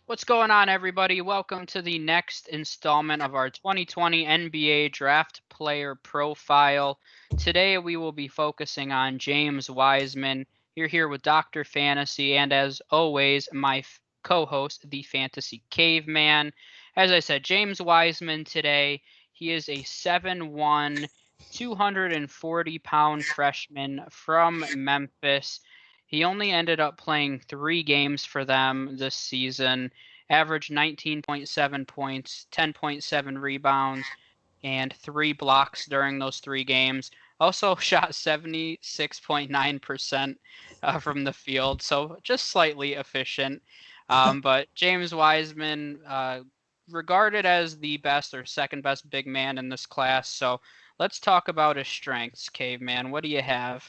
What's going on, everybody? Welcome to the next installment of our 2020 NBA Draft Player Profile. Today, we will be focusing on James Wiseman. You're here with Dr. Fantasy, and as always, my co host, the Fantasy Caveman. As I said, James Wiseman today, he is a 7'1, 240-pound freshman from Memphis. He only ended up playing 3 games for them this season, averaged 19.7 points, 10.7 rebounds, and 3 blocks during those 3 games. Also shot 76.9% from the field, so just slightly efficient. But James Wiseman, regarded as the best or second best big man in this class. So let's talk about his strengths, Caveman. What do you have?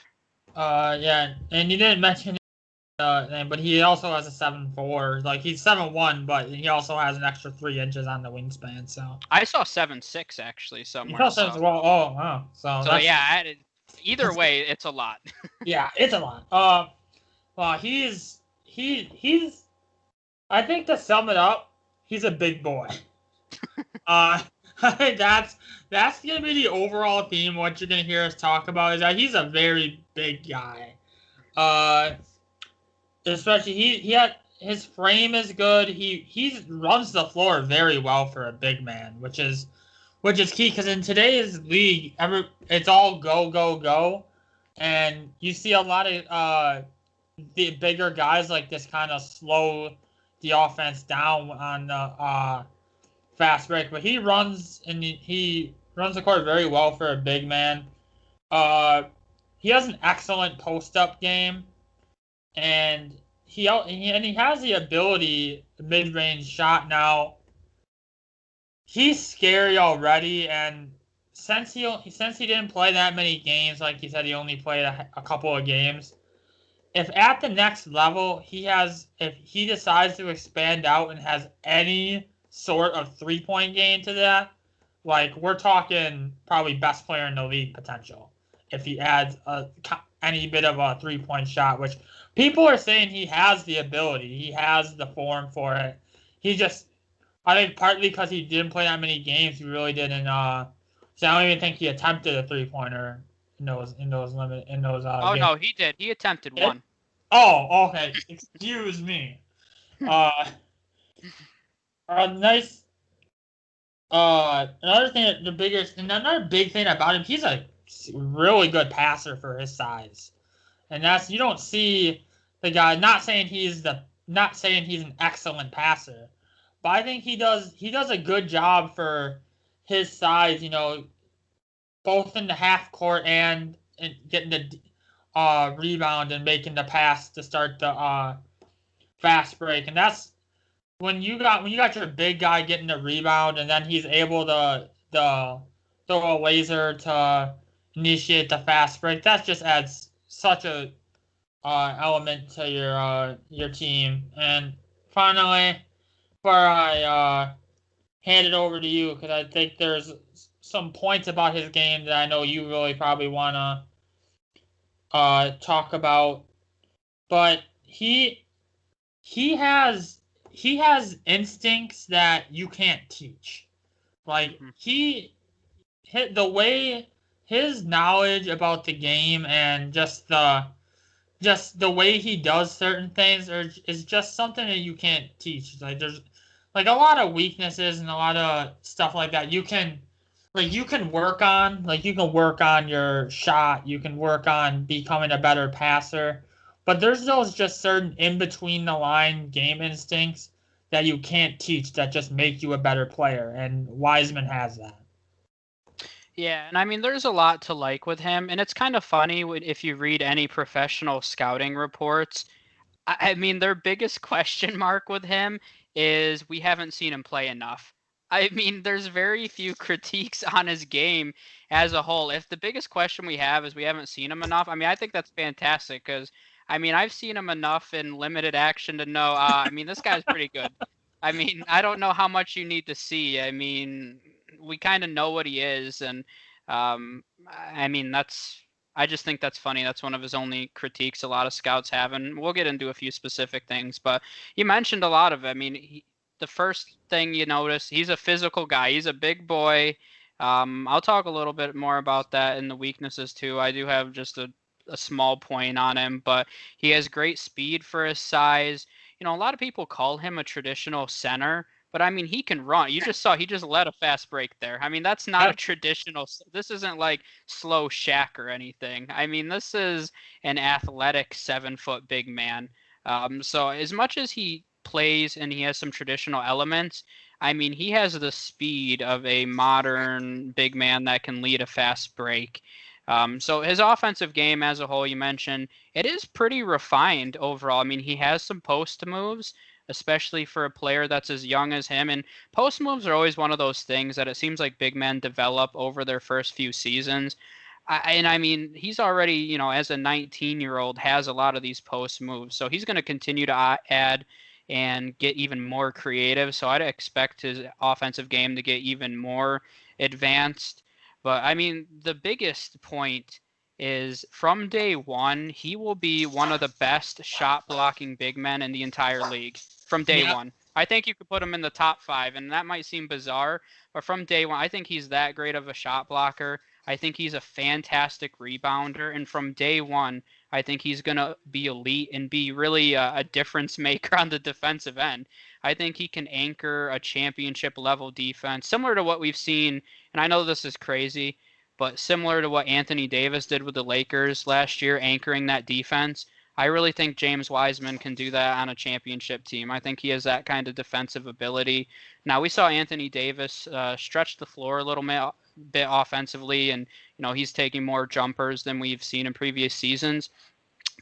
Yeah, and you didn't mention but he also has a 7'4". Like he's 7'1", but he also has an extra 3 inches on the wingspan. So I saw 7'6" actually he somewhere. also has So oh wow. So so that's yeah, either way, it's a lot. yeah, it's a lot. Well, he's I think to sum it up, he's a big boy. Uh, I think that's gonna be the overall theme. What you're gonna hear us talk about is that he's a very big guy. Uh, Especially he had his frame is good. He runs the floor very well for a big man, which is key because in today's league, it's all go go go, and you see a lot of the bigger guys like this kind of slow the offense down on the fast break. But he runs the court very well for a big man. Uh, he has an excellent post up game and he has the ability, the mid range shot. Now he's scary already, and since he didn't play that many games, like he said, he only played a couple of games. If at the next level if he decides to expand out and has any sort of 3 point game to that, like we're talking probably best player in the league potential. If he adds any bit of a 3 point shot, which people are saying he has the ability, he has the form for it. He just, I think partly because he didn't play that many games, he really didn't. So I don't even think he attempted a 3 pointer in those Oh games. no, he did. He attempted one. Oh, okay. Excuse me. Uh, a nice. Another big thing about him, he's a really good passer for his size, and that's you don't see the guy. Not saying he's an excellent passer, but I think he does a good job for his size. Both in the half court and getting the rebound and making the pass to start the fast break, and that's when you got your big guy getting the rebound, and then he's able to throw a laser to initiate the fast break. That just adds such a element to your team. And finally, before I hand it over to you, because I think there's some points about his game that I know you really probably want to talk about, but he has he has instincts that you can't teach. Like Hmm. he hit the way his knowledge about the game and just the way he does certain things is just something that you can't teach. Like there's like a lot of weaknesses and a lot of stuff like that. You can work on your shot. You can work on becoming a better passer. But there's those just certain in between the line game instincts that you can't teach that just make you a better player. And Wiseman has that. Yeah, and I mean, there's a lot to like with him, and it's kind of funny if you read any professional scouting reports. I mean, their biggest question mark with him is we haven't seen him play enough. I mean, there's very few critiques on his game as a whole. If the biggest question we have is we haven't seen him enough, I mean, I think that's fantastic because, I mean, I've seen him enough in limited action to know, I mean, this guy's pretty good. I mean, I don't know how much you need to see. I mean, we kind of know what he is, and I mean, I just think that's funny. That's one of his only critiques a lot of scouts have, and we'll get into a few specific things. But you mentioned a lot of it. I mean, the first thing you notice, he's a physical guy. He's a big boy. I'll talk a little bit more about that in the weaknesses too. I do have just a small point on him, but he has great speed for his size. You know, a lot of people call him a traditional center, but I mean, he can run. You just saw he just led a fast break there. I mean, that's not a Yep. traditional. This isn't like slow Shaq or anything. I mean, this is an athletic 7-foot big man. So as much as he plays and he has some traditional elements, I mean, he has the speed of a modern big man that can lead a fast break. So his offensive game as a whole, you mentioned, it is pretty refined overall. I mean, he has some post moves, especially for a player that's as young as him. And post moves are always one of those things that it seems like big men develop over their first few seasons. I mean, he's already, you know, as a 19-year-old, has a lot of these post moves. So he's going to continue to add and get even more creative. So I'd expect his offensive game to get even more advanced. But I mean, the biggest point is from day one, he will be one of the best shot blocking big men in the entire league from day Yeah. one. I think you could put him in the top 5, and that might seem bizarre, but from day one, I think he's that great of a shot blocker. I think he's a fantastic rebounder, and from day one, I think he's going to be elite and be really a difference maker on the defensive end. I think he can anchor a championship level defense, similar to what we've seen, and I know this is crazy, but similar to what Anthony Davis did with the Lakers last year, anchoring that defense. I really think James Wiseman can do that on a championship team. I think he has that kind of defensive ability. Now, we saw Anthony Davis stretch the floor a little bit offensively, and you know he's taking more jumpers than we've seen in previous seasons.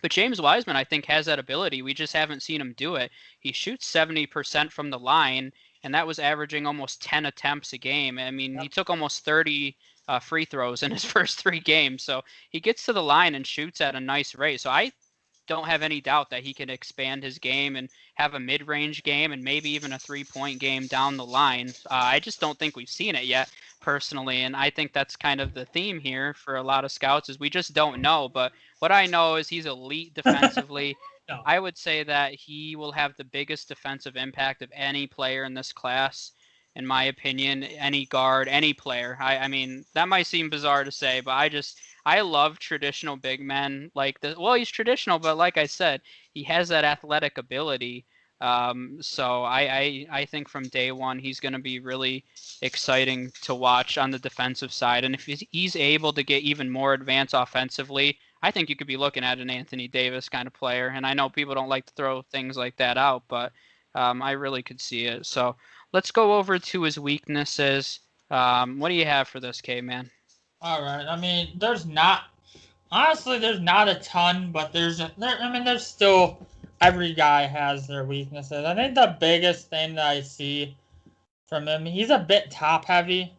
But James Wiseman, I think, has that ability. We just haven't seen him do it. He shoots 70% from the line, and that was averaging almost 10 attempts a game. I mean, he Yep. took almost 30 free throws in his first 3 games. So he gets to the line and shoots at a nice rate. So I don't have any doubt that he can expand his game and have a mid-range game and maybe even a three-point game down the line. I just don't think we've seen it yet personally, and I think that's kind of the theme here for a lot of scouts is we just don't know. But what I know is he's elite defensively. No. I would say that he will have the biggest defensive impact of any player in this class, in my opinion, any guard, any player. I mean, that might seem bizarre to say, but I love traditional big men like this. Well, he's traditional, but like I said, he has that athletic ability. So I think from day one he's going to be really exciting to watch on the defensive side. And if he's able to get even more advanced offensively, I think you could be looking at an Anthony Davis kind of player. And I know people don't like to throw things like that out, but I really could see it. So let's go over to his weaknesses. What do you have for this, Caveman? All right. I mean, there's not honestly there's not a ton, but there's still every guy has their weaknesses. I think the biggest thing that I see from him, he's a bit top heavy.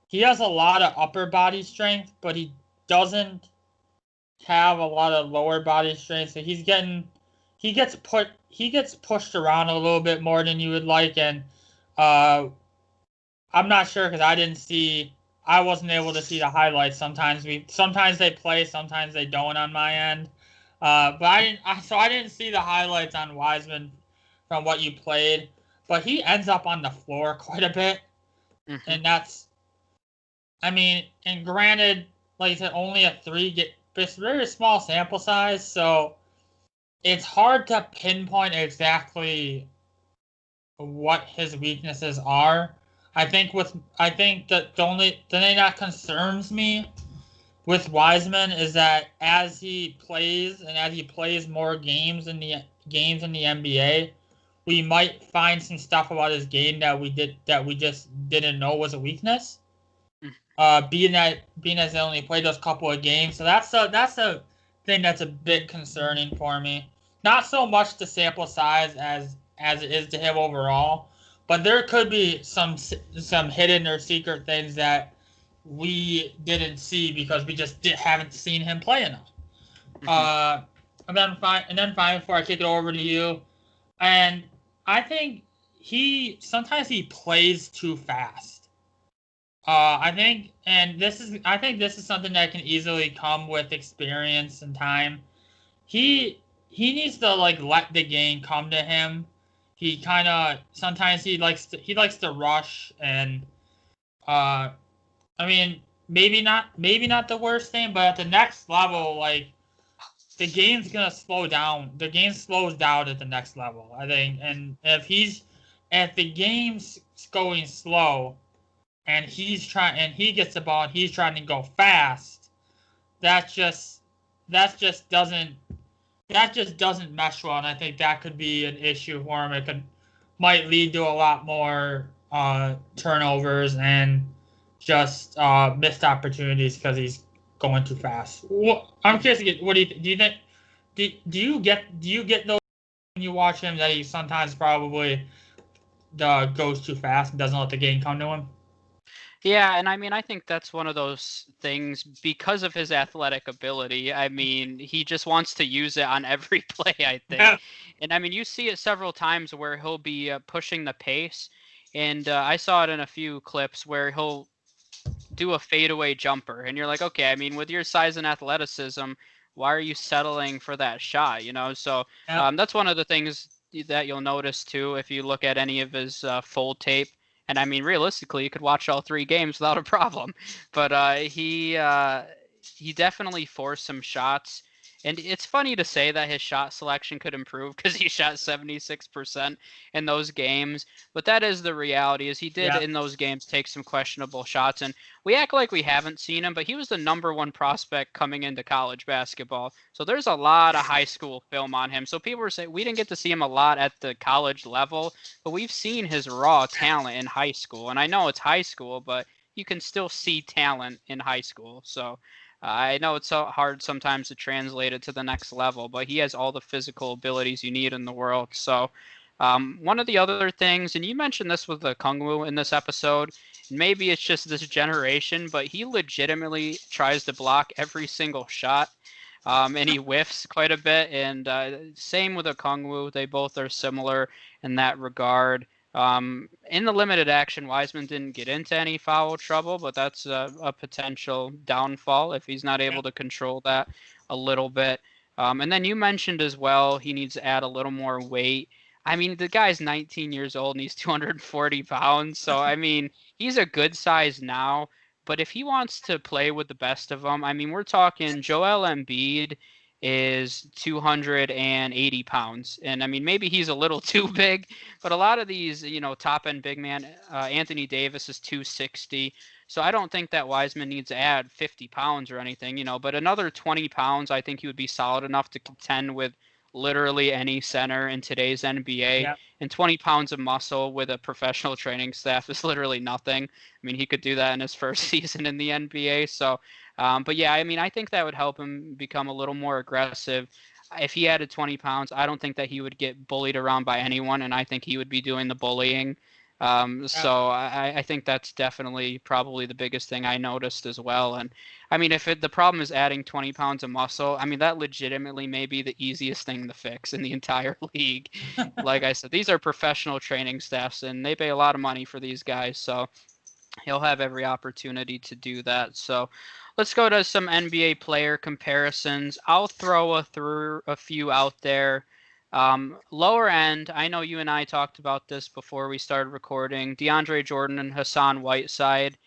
He has a lot of upper body strength, but he doesn't have a lot of lower body strength. So he gets pushed around a little bit more than you would like, and uh, I'm not sure because I wasn't able to see the highlights. Sometimes they play, sometimes they don't on my end. But I didn't see the highlights on Wiseman from what you played. But he ends up on the floor quite a bit, Mm-hmm. and and granted, like I said, only it's very small sample size, so it's hard to pinpoint exactly what his weaknesses are. I think that the thing that concerns me with Wiseman is that as he plays more games in the NBA, we might find some stuff about his game that we just didn't know was a weakness. Being as he only played those couple of games, so that's a thing that's a bit concerning for me. Not so much the sample size as it is to him overall, but there could be some hidden or secret things that we didn't see because we just haven't seen him play enough. Mm-hmm. And then fine before I kick it over to you, and I think sometimes he plays too fast. I think, I think this is something that can easily come with experience and time. He needs to like let the game come to him. He kind of sometimes he likes to rush and uh I mean maybe not the worst thing, but at the next level like the game's gonna slow down. The game slows down at the next level, I think. And if the game's going slow and he gets the ball and he's trying to go fast, that just that just doesn't that just doesn't mesh well, and I think that could be an issue for him. It could might lead to a lot more turnovers and just missed opportunities because he's going too fast. I'm curious to get what do you think? Do you get those when you watch him that he sometimes probably goes too fast and doesn't let the game come to him? Yeah, and I mean, I think that's one of those things because of his athletic ability. I mean, he just wants to use it on every play, I think. Yeah. And I mean, you see it several times where he'll be pushing the pace. And I saw it in a few clips where he'll do a fadeaway jumper. And you're like, okay, I mean, with your size and athleticism, why are you settling for that shot? You know, so Yeah. that's one of the things that you'll notice too if you look at any of his full tape. And I mean, realistically, you could watch all 3 games without a problem. But he definitely forced some shots. And it's funny to say that his shot selection could improve because he shot 76% in those games. But that is the reality, is he did Yeah. in those games take some questionable shots. And we act like we haven't seen him, but he was the #1 prospect coming into college basketball. So there's a lot of high school film on him. So people were saying we didn't get to see him a lot at the college level, but we've seen his raw talent in high school. And I know it's high school, but you can still see talent in high school. So I know it's so hard sometimes to translate it to the next level, but he has all the physical abilities you need in the world. So one of the other things, and you mentioned this with the Kungwu in this episode, maybe it's just this generation, but he legitimately tries to block every single shot. And he whiffs quite a bit. And same with a Kungwu. They both are similar in that regard. In the limited action, Wiseman didn't get into any foul trouble, but that's a potential downfall if he's not able to control that a little bit. And then you mentioned as well he needs to add a little more weight. I mean, the guy's 19 years old and he's 240 pounds. So, I mean, he's a good size now. But if he wants to play with the best of them, I mean, we're talking Joel Embiid is 280 pounds. And I mean, maybe he's a little too big, but a lot of these, top end big man, Anthony Davis is 260. So I don't think that Wiseman needs to add 50 pounds or anything, but another 20 pounds, I think he would be solid enough to contend with literally any center in today's NBA. Yeah. And 20 pounds of muscle with a professional training staff is literally nothing. I mean, he could do that in his first season in the NBA. So, but yeah, I mean, I think that would help him become a little more aggressive. If he added 20 pounds, I don't think that he would get bullied around by anyone, and I think he would be doing the bullying. Yeah. So I think that's definitely probably the biggest thing I noticed as well. And I mean, if the problem is adding 20 pounds of muscle, I mean, that legitimately may be the easiest thing to fix in the entire league. Like I said, these are professional training staffs, and they pay a lot of money for these guys. So he'll have every opportunity to do that. So let's go to some NBA player comparisons. I'll throw through a few out there. Lower end, I know you and I talked about this before we started recording, DeAndre Jordan and Hassan Whiteside.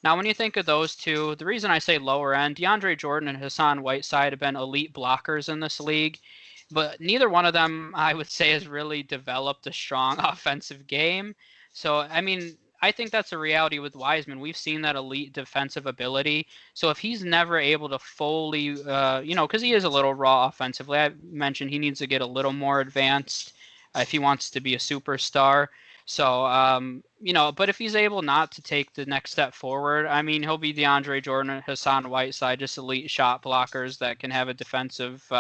Now, when you think of those two, the reason I say lower end, DeAndre Jordan and Hassan Whiteside have been elite blockers in this league, but neither one of them, I would say, has really developed a strong offensive game. So, I mean, I think that's a reality with Wiseman. We've seen that elite defensive ability. So if he's never able to fully, because he is a little raw offensively, I mentioned he needs to get a little more advanced if he wants to be a superstar. So, but if he's able not to take the next step forward, I mean, he'll be DeAndre Jordan, Hassan Whiteside, just elite shot blockers that can have a defensive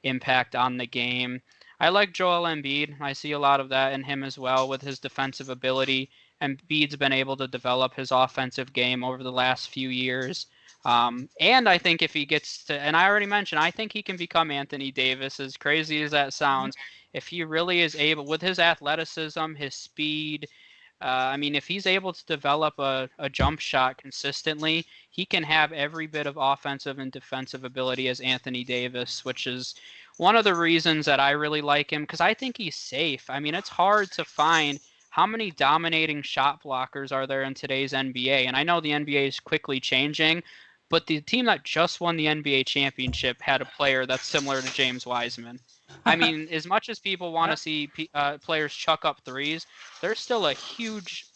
impact on the game. I like Joel Embiid. I see a lot of that in him as well with his defensive ability. Embiid's been able to develop his offensive game over the last few years. And I think if he gets to, and I already mentioned, I think he can become Anthony Davis, as crazy as that sounds. If he really is able, with his athleticism, his speed, I mean, if he's able to develop a jump shot consistently, he can have every bit of offensive and defensive ability as Anthony Davis, which is one of the reasons that I really like him because I think he's safe. I mean, it's hard to find how many dominating shot blockers are there in today's NBA. And I know the NBA is quickly changing, but the team that just won the NBA championship had a player that's similar to James Wiseman. I mean, as much as people want to see players chuck up threes, there's still a huge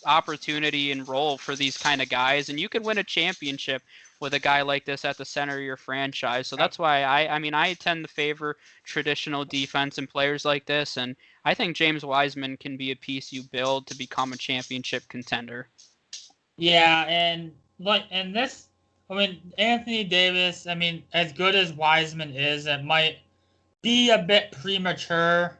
opportunity and role for these kind of guys, and you can win a championship with a guy like this at the center of your franchise. So that's why I mean, I tend to favor traditional defense and players like this, and I think James Wiseman can be a piece you build to become a championship contender. Yeah, and this, I mean, Anthony Davis, I mean, as good as Wiseman is, it might be a bit premature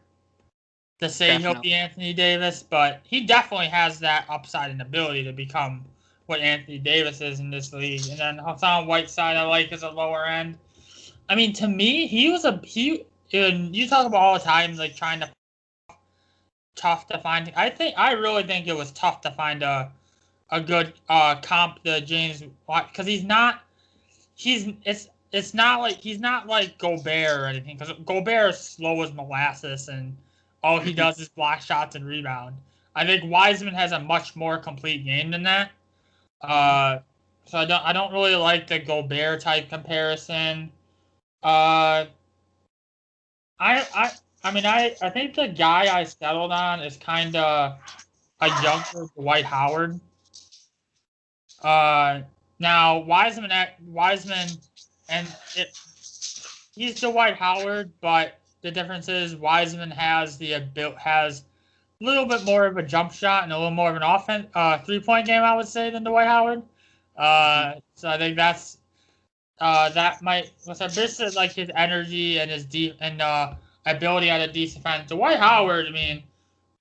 to say he'll be Anthony Davis, but he definitely has that upside and ability to become what Anthony Davis is in this league. And then Hassan Whiteside, I like as a lower end. I mean, to me, and you talk about all the time, like trying to tough to find. I really think it was tough to find a good comp to James, because it's not like he's not like Gobert or anything, because Gobert is slow as molasses and all he does is block shots and rebound. I think Wiseman has a much more complete game than that. So I don't really like the Gobert type comparison. I think the guy I settled on is kind of a younger Dwight Howard. Now Wiseman, and he's Dwight Howard, but the difference is Wiseman has a little bit more of a jump shot and a little more of an offense, 3-point game, I would say, than Dwight Howard. So I think that might, with a bit of like his energy and his ability at a decent defense. Dwight Howard, I mean,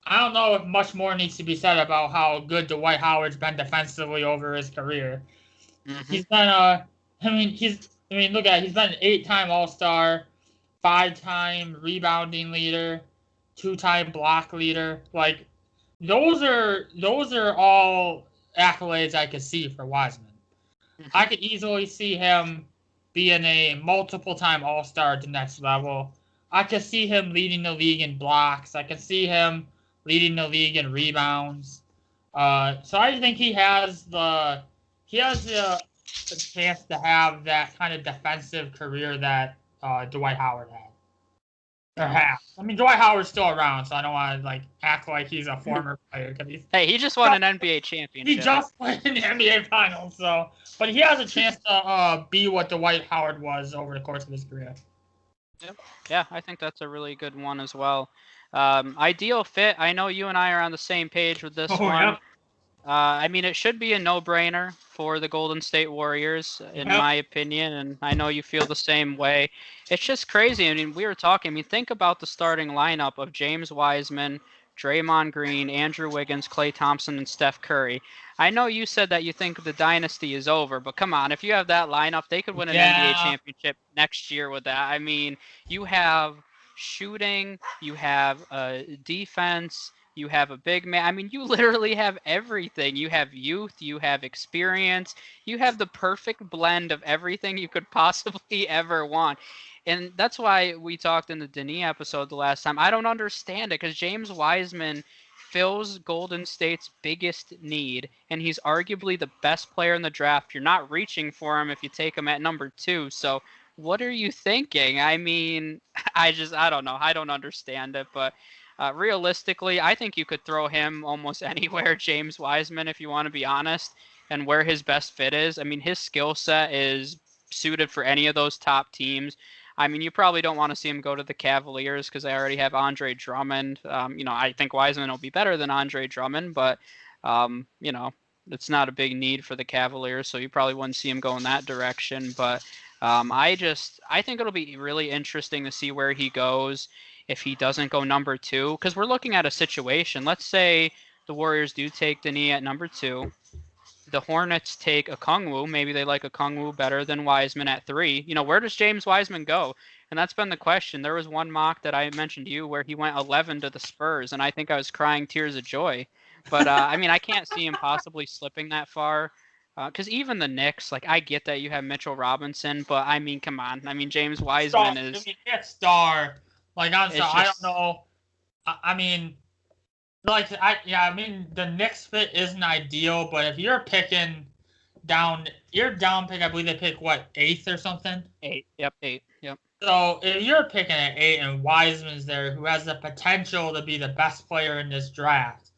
I don't know if much more needs to be said about how good Dwight Howard's been defensively over his career. Mm-hmm. He's been look at it, he's been an 8-time All-Star, 5-time rebounding leader, 2-time block leader. Like, those are all accolades I could see for Wiseman. Mm-hmm. I could easily see him being a multiple-time All-Star at the next level. I could see him leading the league in blocks. I could see him leading the league in rebounds. So I think he has the chance to have that kind of defensive career that Dwight Howard had. I mean, Dwight Howard's still around, so I don't want to act like he's a former player. He just won an NBA championship. He just played in the NBA Finals, but he has a chance to be what Dwight Howard was over the course of his career. Yep. Yeah, I think that's a really good one as well. Ideal fit. I know you and I are on the same page with this one. Yeah. I mean, it should be a no-brainer for the Golden State Warriors, in my opinion, and I know you feel the same way. It's just crazy. I mean, we were talking. I mean, think about the starting lineup of James Wiseman, Draymond Green, Andrew Wiggins, Klay Thompson, and Steph Curry. I know you said that you think the dynasty is over, but come on, if you have that lineup, they could win an NBA championship next year with that. I mean, you have shooting, you have defense, you have a big man. I mean, you literally have everything. You have youth, you have experience, you have the perfect blend of everything you could possibly ever want. And that's why we talked in the Denis episode the last time. I don't understand it, because James Wiseman fills Golden State's biggest need, and he's arguably the best player in the draft. You're not reaching for him if you take him at number 2. So what are you thinking? I mean, I don't know. I don't understand it, but realistically, I think you could throw him almost anywhere, James Wiseman, if you want to be honest, and where his best fit is. I mean, his skill set is suited for any of those top teams. I mean, you probably don't want to see him go to the Cavaliers because they already have Andre Drummond. I think Wiseman will be better than Andre Drummond, but, it's not a big need for the Cavaliers, so you probably wouldn't see him go in that direction. But I think it'll be really interesting to see where he goes if he doesn't go number 2, because we're looking at a situation. Let's say the Warriors do take Denis at number 2. The Hornets take Okongwu. Maybe they like Okongwu better than Wiseman at 3. Where does James Wiseman go? And that's been the question. There was one mock that I mentioned to you where he went 11 to the Spurs, and I think I was crying tears of joy. But I mean, I can't see him possibly slipping that far. Because even the Knicks, like, I get that you have Mitchell Robinson, but I mean, come on. I mean, James Wiseman I is. mean, that star. Like, I'm It's sorry, I don't just. know. I mean, I mean, the Knicks fit isn't ideal, but if you're picking down, your down pick, I believe they pick what, 8th or something. 8. Yep, 8. Yep. So if you're picking at 8 and Wiseman's there, who has the potential to be the best player in this draft,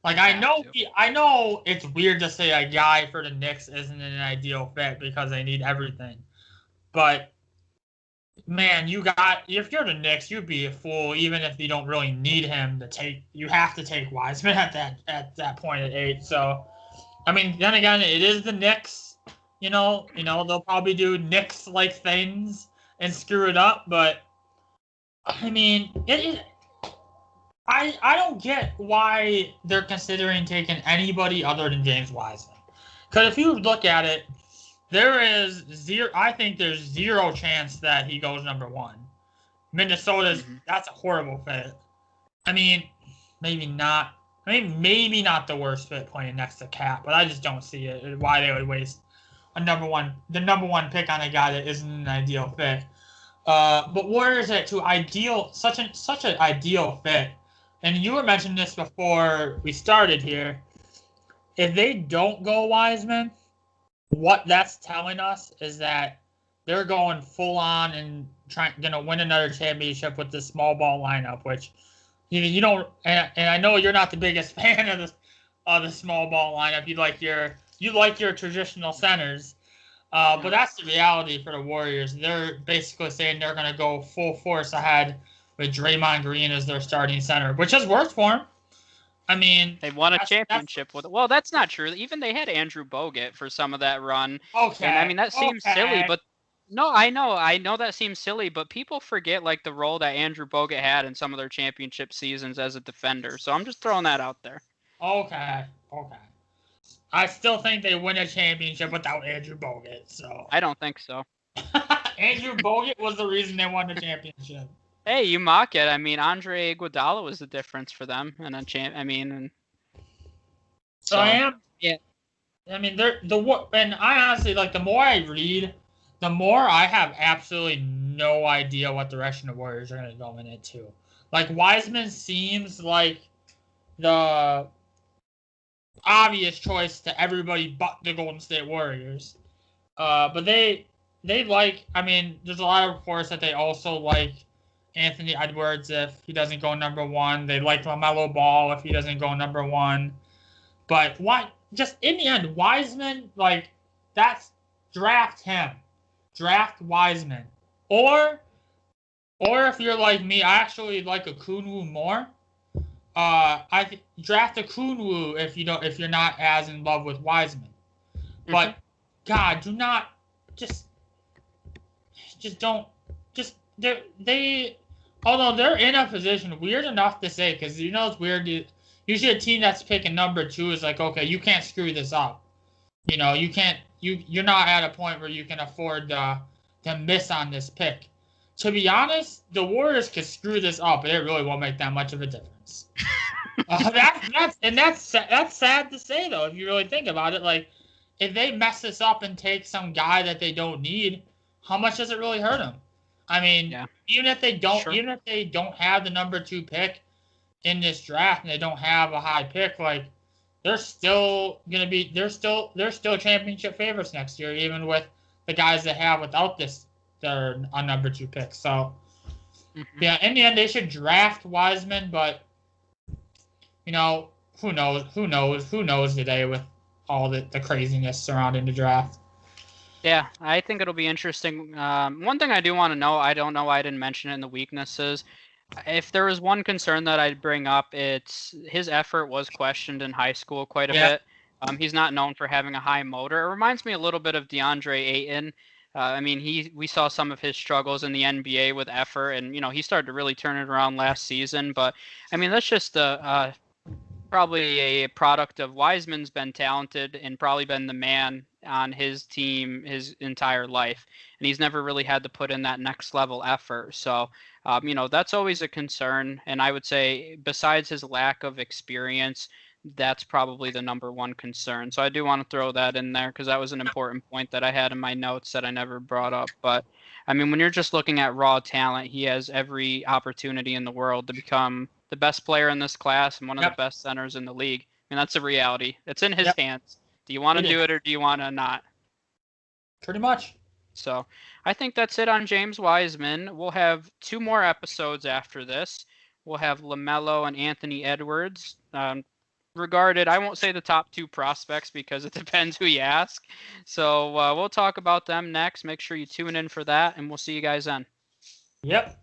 like I know it's weird to say a guy for the Knicks isn't an ideal fit because they need everything, but man, if you're the Knicks, you'd be a fool even if you don't really need him to take. You have to take Wiseman at that point at 8. So, I mean, then again, it is the Knicks. They'll probably do Knicks like things and screw it up. But I mean, I don't get why they're considering taking anybody other than James Wiseman. Because if you look at it, I think there's zero chance that he goes number 1. Minnesota's that's a horrible fit. I mean, maybe not. I mean, maybe not the worst fit playing next to Cap, but I just don't see it. Why they would waste the number one pick on a guy that isn't an ideal fit. But Warriors at such an ideal fit. And you were mentioning this before we started here. If they don't go Wiseman, what that's telling us is that they're going full on and gonna win another championship with this small ball lineup, which you don't. And I know you're not the biggest fan of the small ball lineup. You like your traditional centers, but that's the reality for the Warriors. They're basically saying they're gonna go full force ahead with Draymond Green as their starting center, which has worked for them. I mean, they won a championship with it. Well, that's not true. Even they had Andrew Bogut for some of that run. Okay. And I mean, that seems silly, but no, I know that seems silly, but people forget like the role that Andrew Bogut had in some of their championship seasons as a defender. So I'm just throwing that out there. Okay. I still think they win a championship without Andrew Bogut. So I don't think so. Andrew Bogut was the reason they won the championship. Hey, you mock it. I mean, Andre Iguodala was the difference for them, and a champ. I mean, so I am. Yeah. I mean, and I honestly like the more I read, the more I have absolutely no idea what direction the Warriors are going to go in it too. Like Wiseman seems like the obvious choice to everybody but the Golden State Warriors. But they like. I mean, there's a lot of reports that they also like Anthony Edwards if he doesn't go number 1. They like LaMelo Ball if he doesn't go number 1. But why? Just in the end, Wiseman, like, that's draft him. Draft Wiseman. Or if you're like me, I actually like Okungwu more. Draft Okungwu if you're not as in love with Wiseman. But God, do not just don't although they're in a position weird enough to say because it's weird. Usually a team that's picking number 2 is like, okay, you can't screw this up. You can't. You're not at a point where you can afford to miss on this pick. To be honest, the Warriors could screw this up, but it really won't make that much of a difference. That's sad to say though. If you really think about it, like if they mess this up and take some guy that they don't need, how much does it really hurt them? I mean, even if they don't have the number 2 pick in this draft and they don't have a high pick, like they're still championship favorites next year, even with the guys they have without their number 2 pick. So yeah, in the end they should draft Wiseman, but who knows today with all the craziness surrounding the draft. Yeah, I think it'll be interesting. One thing I do want to know, I don't know why I didn't mention it in the weaknesses. If there was one concern that I'd bring up, it's his effort was questioned in high school quite a bit. He's not known for having a high motor. It reminds me a little bit of DeAndre Ayton. I mean, we saw some of his struggles in the NBA with effort, and he started to really turn it around last season. But I mean, that's just probably a product of Wiseman's been talented and probably been the man on his team his entire life, and he's never really had to put in that next level effort. So, that's always a concern. And I would say, besides his lack of experience, that's probably the number one concern. So I do want to throw that in there because that was an important point that I had in my notes that I never brought up. But I mean, when you're just looking at raw talent, he has every opportunity in the world to become the best player in this class and one of the best centers in the league. I mean, that's a reality. It's in his hands. Do you want to do it or do you want to not? Pretty much. So I think that's it on James Wiseman. We'll have 2 more episodes after this. We'll have LaMelo and Anthony Edwards. Regarded, I won't say the top 2 prospects because it depends who you ask. So we'll talk about them next. Make sure you tune in for that, and we'll see you guys then. Yep.